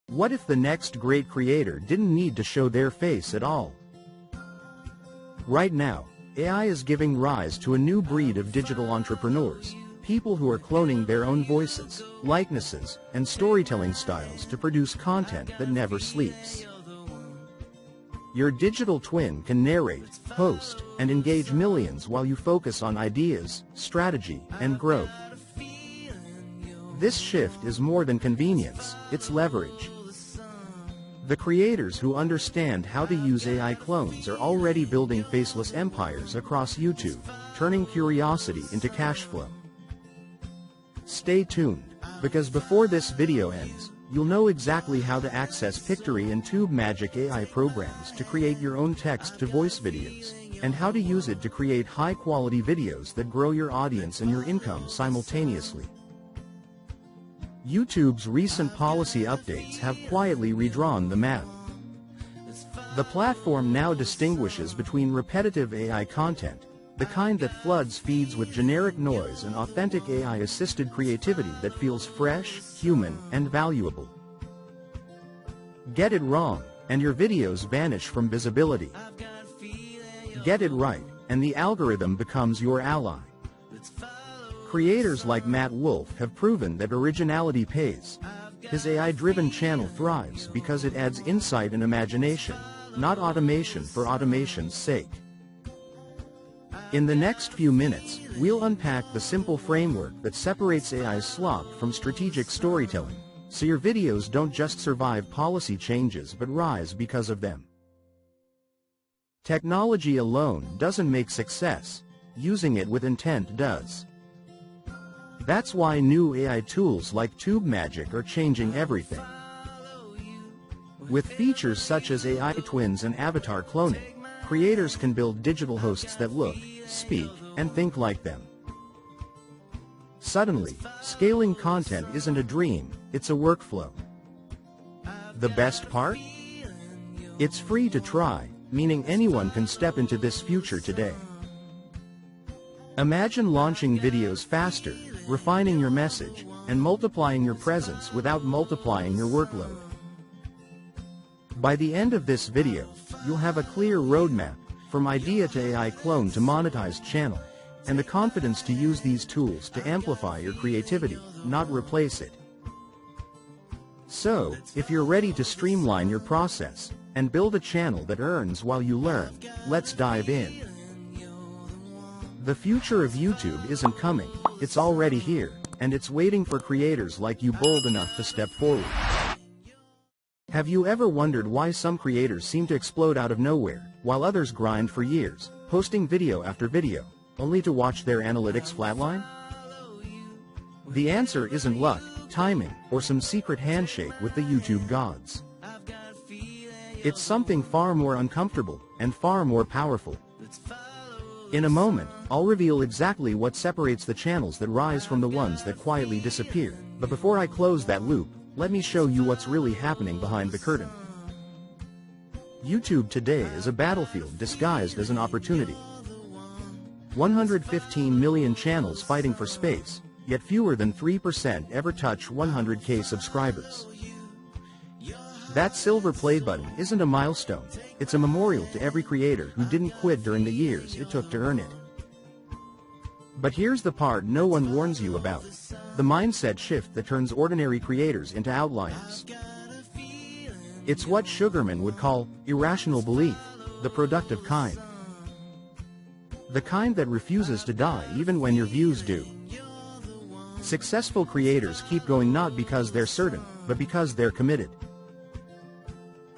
What if the next great creator didn't need to show their face at all? Right now, AI is giving rise to a new breed of digital entrepreneurs, people who are cloning their own voices, likenesses, and storytelling styles to produce content that never sleeps. Your digital twin can narrate, host, and engage millions while you focus on ideas, strategy, and growth. This shift is more than convenience, it's leverage. The creators who understand how to use AI clones are already building faceless empires across YouTube, turning curiosity into cash flow. Stay tuned, because before this video ends, you'll know exactly how to access Pictory and Tube Magic AI programs to create your own text-to-voice videos, and how to use it to create high-quality videos that grow your audience and your income simultaneously. YouTube's recent policy updates have quietly redrawn the map. The platform now distinguishes between repetitive AI content, the kind that floods feeds with generic noise, and authentic AI-assisted creativity that feels fresh, human, and valuable. Get it wrong, and your videos vanish from visibility. Get it right, and the algorithm becomes your ally. Creators like Matt Wolf have proven that originality pays. His AI-driven channel thrives because it adds insight and imagination, not automation for automation's sake. In the next few minutes, we'll unpack the simple framework that separates AI slop from strategic storytelling, so your videos don't just survive policy changes but rise because of them. Technology alone doesn't make success, using it with intent does. That's why new AI tools like Tube Magic are changing everything. With features such as AI twins and avatar cloning, creators can build digital hosts that look, speak, and think like them. Suddenly, scaling content isn't a dream, it's a workflow. The best part? It's free to try, meaning anyone can step into this future today. Imagine launching videos faster, refining your message, and multiplying your presence without multiplying your workload. By the end of this video, you'll have a clear roadmap, from idea to AI clone to monetized channel, and the confidence to use these tools to amplify your creativity, not replace it. So, if you're ready to streamline your process, and build a channel that earns while you learn, let's dive in. The future of YouTube isn't coming, it's already here, and it's waiting for creators like you bold enough to step forward. Have you ever wondered why some creators seem to explode out of nowhere, while others grind for years, posting video after video, only to watch their analytics flatline? The answer isn't luck, timing, or some secret handshake with the YouTube gods. It's something far more uncomfortable, and far more powerful. In a moment, I'll reveal exactly what separates the channels that rise from the ones that quietly disappear, but before I close that loop, let me show you what's really happening behind the curtain. YouTube today is a battlefield disguised as an opportunity. 115 million channels fighting for space, yet fewer than 3% ever touch 100K subscribers. That silver play button isn't a milestone, it's a memorial to every creator who didn't quit during the years it took to earn it. But here's the part no one warns you about: the mindset shift that turns ordinary creators into outliers. It's what Sugarman would call irrational belief, the productive kind. The kind that refuses to die even when your views do. Successful creators keep going not because they're certain, but because they're committed.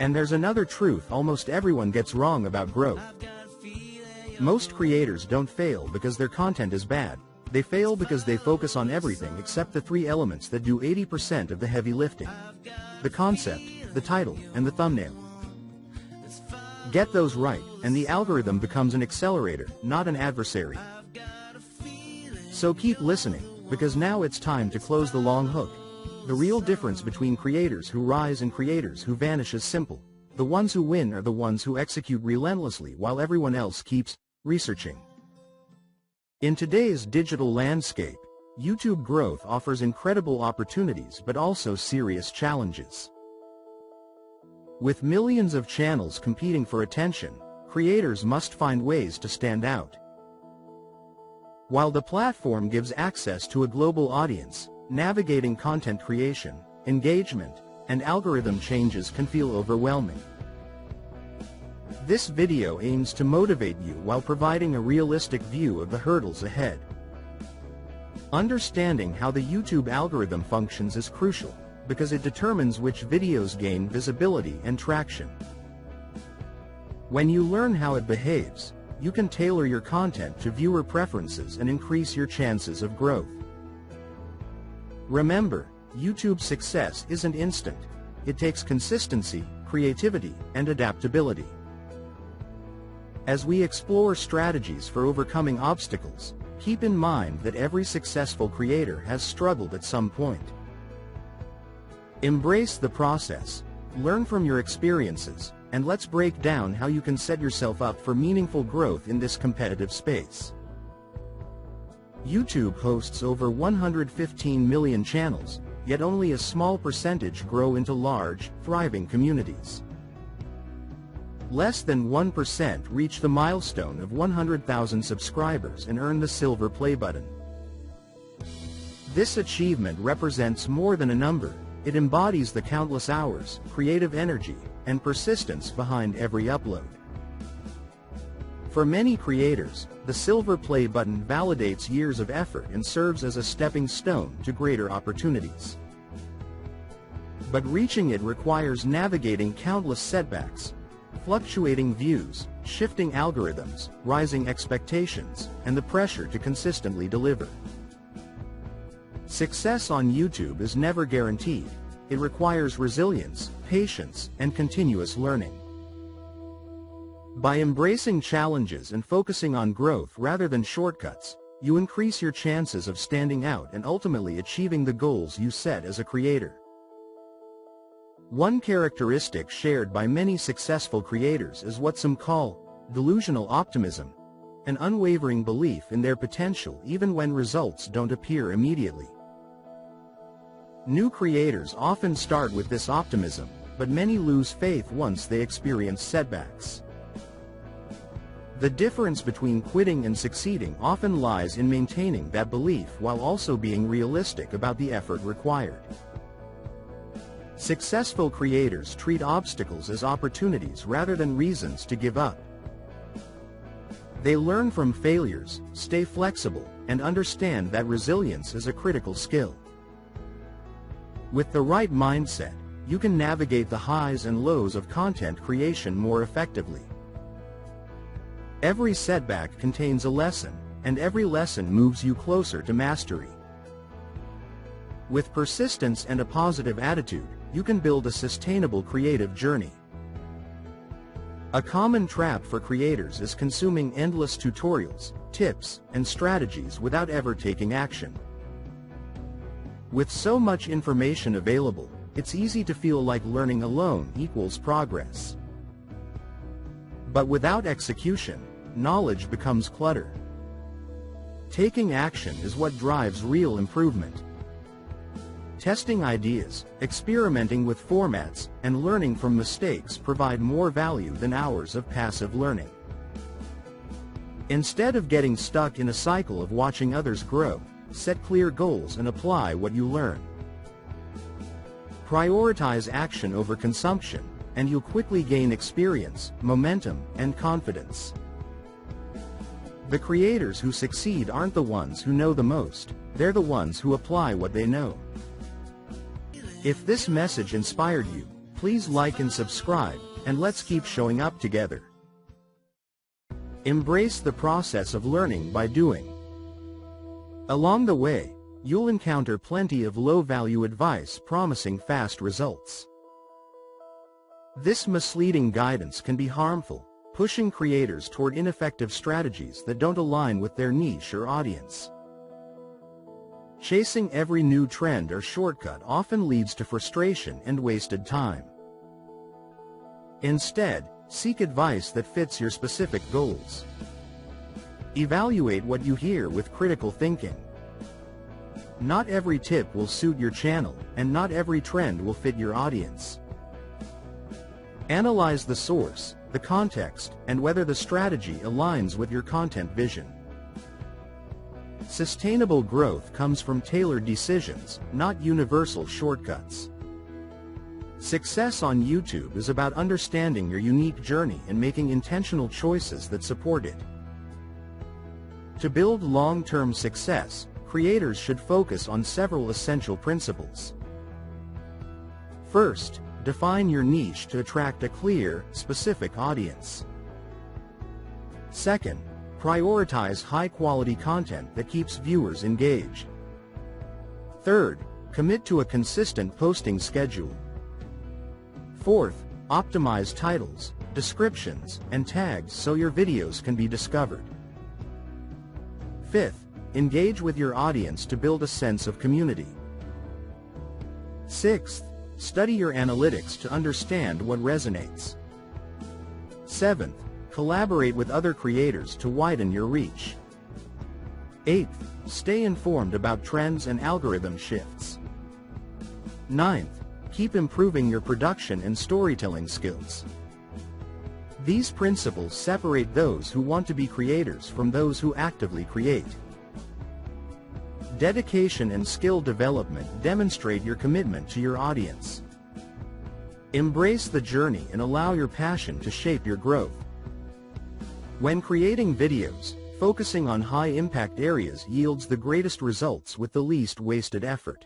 And there's another truth almost everyone gets wrong about growth. Most creators don't fail because their content is bad, they fail because they focus on everything except the three elements that do 80% of the heavy lifting: the concept, the title, and the thumbnail. Get those right, and the algorithm becomes an accelerator, not an adversary. So keep listening, because now it's time to close the long hook. The real difference between creators who rise and creators who vanish is simple. The ones who win are the ones who execute relentlessly while everyone else keeps researching. In today's digital landscape, YouTube growth offers incredible opportunities but also serious challenges. With millions of channels competing for attention, creators must find ways to stand out. While the platform gives access to a global audience, navigating content creation, engagement, and algorithm changes can feel overwhelming. This video aims to motivate you while providing a realistic view of the hurdles ahead. Understanding how the YouTube algorithm functions is crucial, because it determines which videos gain visibility and traction. When you learn how it behaves, you can tailor your content to viewer preferences and increase your chances of growth. Remember, YouTube's success isn't instant. It takes consistency, creativity, and adaptability. As we explore strategies for overcoming obstacles, keep in mind that every successful creator has struggled at some point. Embrace the process, learn from your experiences, and let's break down how you can set yourself up for meaningful growth in this competitive space. YouTube hosts over 115 million channels, yet only a small percentage grow into large, thriving communities. Less than 1% reach the milestone of 100,000 subscribers and earn the silver play button. This achievement represents more than a number. It embodies the countless hours, creative energy, and persistence behind every upload. For many creators, the silver play button validates years of effort and serves as a stepping stone to greater opportunities. But reaching it requires navigating countless setbacks, fluctuating views, shifting algorithms, rising expectations, and the pressure to consistently deliver. Success on YouTube is never guaranteed. It requires resilience, patience, and continuous learning. By embracing challenges and focusing on growth rather than shortcuts, you increase your chances of standing out and ultimately achieving the goals you set as a creator. One characteristic shared by many successful creators is what some call delusional optimism, an unwavering belief in their potential even when results don't appear immediately. New creators often start with this optimism, but many lose faith once they experience setbacks. The difference between quitting and succeeding often lies in maintaining that belief while also being realistic about the effort required. Successful creators treat obstacles as opportunities rather than reasons to give up. They learn from failures, stay flexible, and understand that resilience is a critical skill. With the right mindset, you can navigate the highs and lows of content creation more effectively. Every setback contains a lesson, and every lesson moves you closer to mastery. With persistence and a positive attitude, you can build a sustainable creative journey. A common trap for creators is consuming endless tutorials, tips, and strategies without ever taking action. With so much information available, it's easy to feel like learning alone equals progress. But without execution, knowledge becomes clutter. Taking action is what drives real improvement. Testing ideas, experimenting with formats, and learning from mistakes provide more value than hours of passive learning. Instead of getting stuck in a cycle of watching others grow, set clear goals and apply what you learn. Prioritize action over consumption, and you'll quickly gain experience, momentum, and confidence. The creators who succeed aren't the ones who know the most, they're the ones who apply what they know. If this message inspired you, please like and subscribe, and let's keep showing up together. Embrace the process of learning by doing. Along the way, you'll encounter plenty of low-value advice promising fast results. This misleading guidance can be harmful, pushing creators toward ineffective strategies that don't align with their niche or audience. Chasing every new trend or shortcut often leads to frustration and wasted time. Instead, seek advice that fits your specific goals. Evaluate what you hear with critical thinking. Not every tip will suit your channel, and not every trend will fit your audience. Analyze the source, the context, and whether the strategy aligns with your content vision. Sustainable growth comes from tailored decisions, not universal shortcuts. Success on YouTube is about understanding your unique journey and making intentional choices that support it. To build long-term success, creators should focus on several essential principles. First, define your niche to attract a clear, specific audience. Second, prioritize high-quality content that keeps viewers engaged. Third, commit to a consistent posting schedule. Fourth, optimize titles, descriptions, and tags so your videos can be discovered. Fifth, engage with your audience to build a sense of community. Sixth, study your analytics to understand what resonates. Seventh, collaborate with other creators to widen your reach. Eighth, stay informed about trends and algorithm shifts. Ninth, keep improving your production and storytelling skills. These principles separate those who want to be creators from those who actively create. Dedication and skill development demonstrate your commitment to your audience. Embrace the journey and allow your passion to shape your growth. When creating videos, focusing on high-impact areas yields the greatest results with the least wasted effort.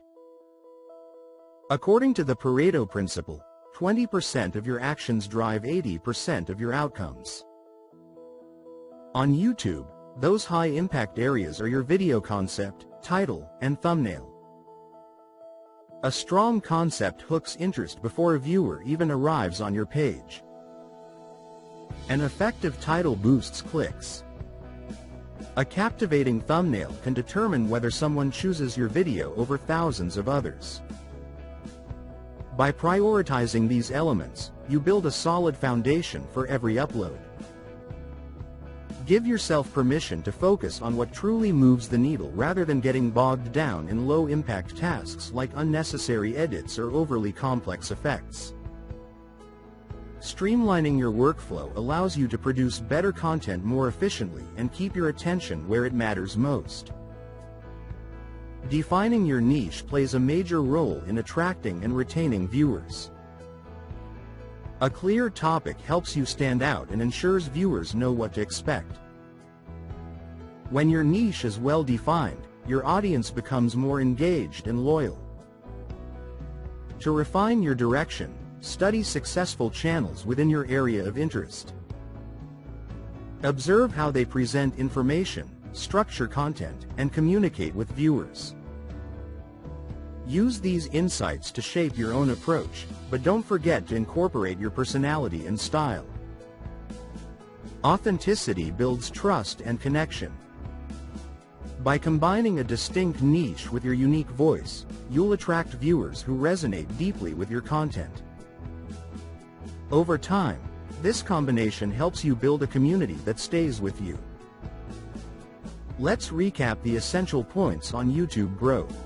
According to the Pareto principle, 20% of your actions drive 80% of your outcomes. On YouTube, those high-impact areas are your video concept, title, and thumbnail. A strong concept hooks interest before a viewer even arrives on your page. An effective title boosts clicks. A captivating thumbnail can determine whether someone chooses your video over thousands of others. By prioritizing these elements, you build a solid foundation for every upload. Give yourself permission to focus on what truly moves the needle rather than getting bogged down in low-impact tasks like unnecessary edits or overly complex effects. Streamlining your workflow allows you to produce better content more efficiently and keep your attention where it matters most. Defining your niche plays a major role in attracting and retaining viewers. A clear topic helps you stand out and ensures viewers know what to expect. When your niche is well defined, your audience becomes more engaged and loyal. To refine your direction, study successful channels within your area of interest. Observe how they present information, structure content, and communicate with viewers. Use these insights to shape your own approach, but don't forget to incorporate your personality and style. Authenticity builds trust and connection. By combining a distinct niche with your unique voice, you'll attract viewers who resonate deeply with your content. Over time, this combination helps you build a community that stays with you. Let's recap the essential points on YouTube growth.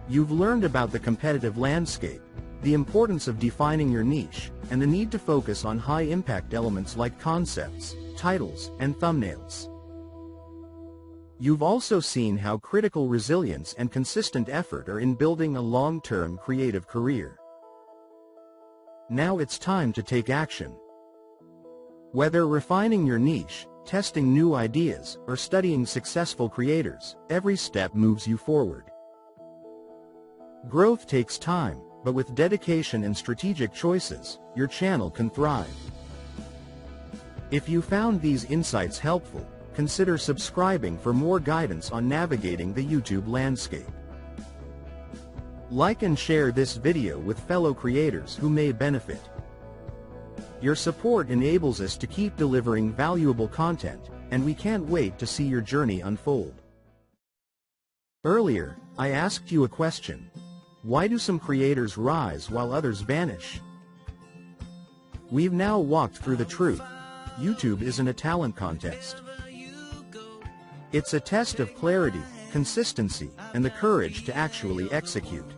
You've learned about the competitive landscape, the importance of defining your niche, and the need to focus on high-impact elements like concepts, titles, and thumbnails. You've also seen how critical resilience and consistent effort are in building a long-term creative career. Now it's time to take action. Whether refining your niche, testing new ideas, or studying successful creators, every step moves you forward. Growth takes time, but with dedication and strategic choices, your channel can thrive. If you found these insights helpful, consider subscribing for more guidance on navigating the YouTube landscape. Like and share this video with fellow creators who may benefit. Your support enables us to keep delivering valuable content, and we can't wait to see your journey unfold. Earlier, I asked you a question. Why do some creators rise while others vanish? We've now walked through the truth. YouTube isn't a talent contest. It's a test of clarity, consistency, and the courage to actually execute.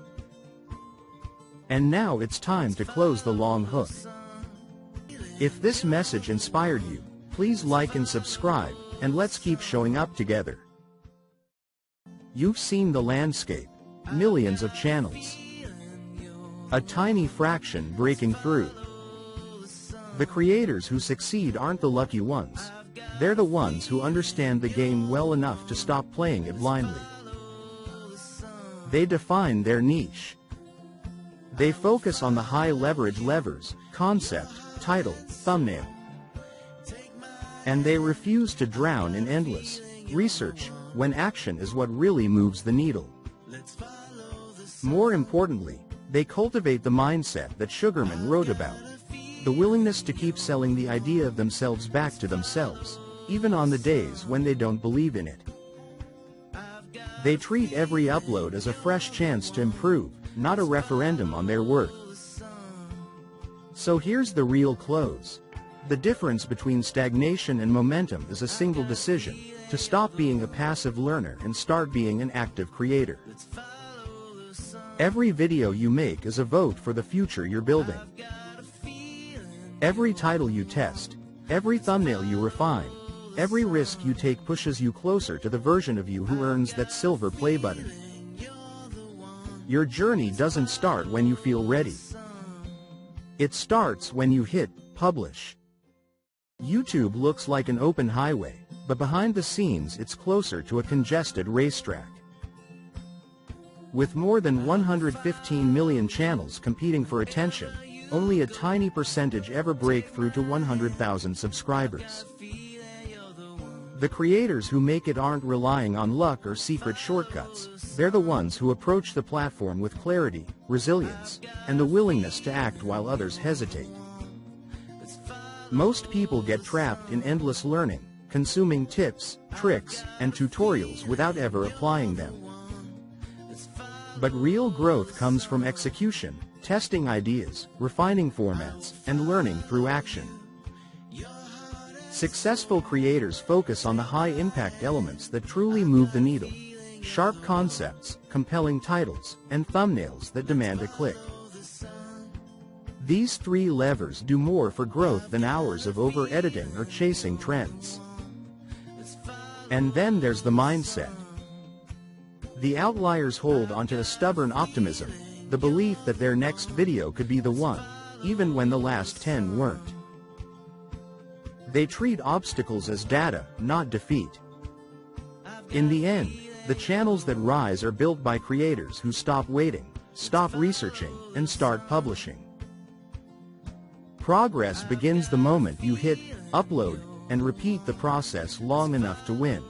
And now it's time to close the long hook. If this message inspired you, please like and subscribe, and let's keep showing up together. You've seen the landscape, millions of channels. A tiny fraction breaking through. The creators who succeed aren't the lucky ones. They're the ones who understand the game well enough to stop playing it blindly. They define their niche. They focus on the high-leverage levers, concept, title, thumbnail. And they refuse to drown in endless research when action is what really moves the needle. More importantly, they cultivate the mindset that Sugarman wrote about. The willingness to keep selling the idea of themselves back to themselves, even on the days when they don't believe in it. They treat every upload as a fresh chance to improve, not a referendum on their worth. So here's the real close. The difference between stagnation and momentum is a single decision: to stop being a passive learner and start being an active creator. Every video you make is a vote for the future you're building. Every title you test, every thumbnail you refine, every risk you take pushes you closer to the version of you who earns that silver play button. Your journey doesn't start when you feel ready. It starts when you hit publish. YouTube looks like an open highway, but behind the scenes it's closer to a congested racetrack. With more than 115 million channels competing for attention, only a tiny percentage ever break through to 100,000 subscribers. The creators who make it aren't relying on luck or secret shortcuts. They're the ones who approach the platform with clarity, resilience, and the willingness to act while others hesitate. Most people get trapped in endless learning, consuming tips, tricks, and tutorials without ever applying them. But real growth comes from execution, testing ideas, refining formats, and learning through action. Successful creators focus on the high-impact elements that truly move the needle: sharp concepts, compelling titles, and thumbnails that demand a click. These three levers do more for growth than hours of over-editing or chasing trends. And then there's the mindset. The outliers hold onto a stubborn optimism, the belief that their next video could be the one, even when the last 10 weren't. They treat obstacles as data, not defeat. In the end, the channels that rise are built by creators who stop waiting, stop researching, and start publishing. Progress begins the moment you hit upload and repeat the process long enough to win.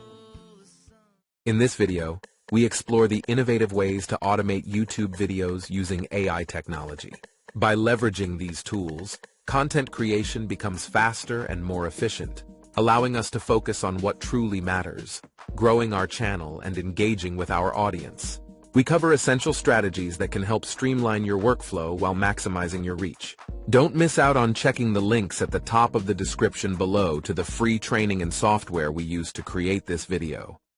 In this video, we explore the innovative ways to automate YouTube videos using AI technology. By leveraging these tools, content creation becomes faster and more efficient, allowing us to focus on what truly matters, growing our channel and engaging with our audience. We cover essential strategies that can help streamline your workflow while maximizing your reach. Don't miss out on checking the links at the top of the description below to the free training and software we use to create this video.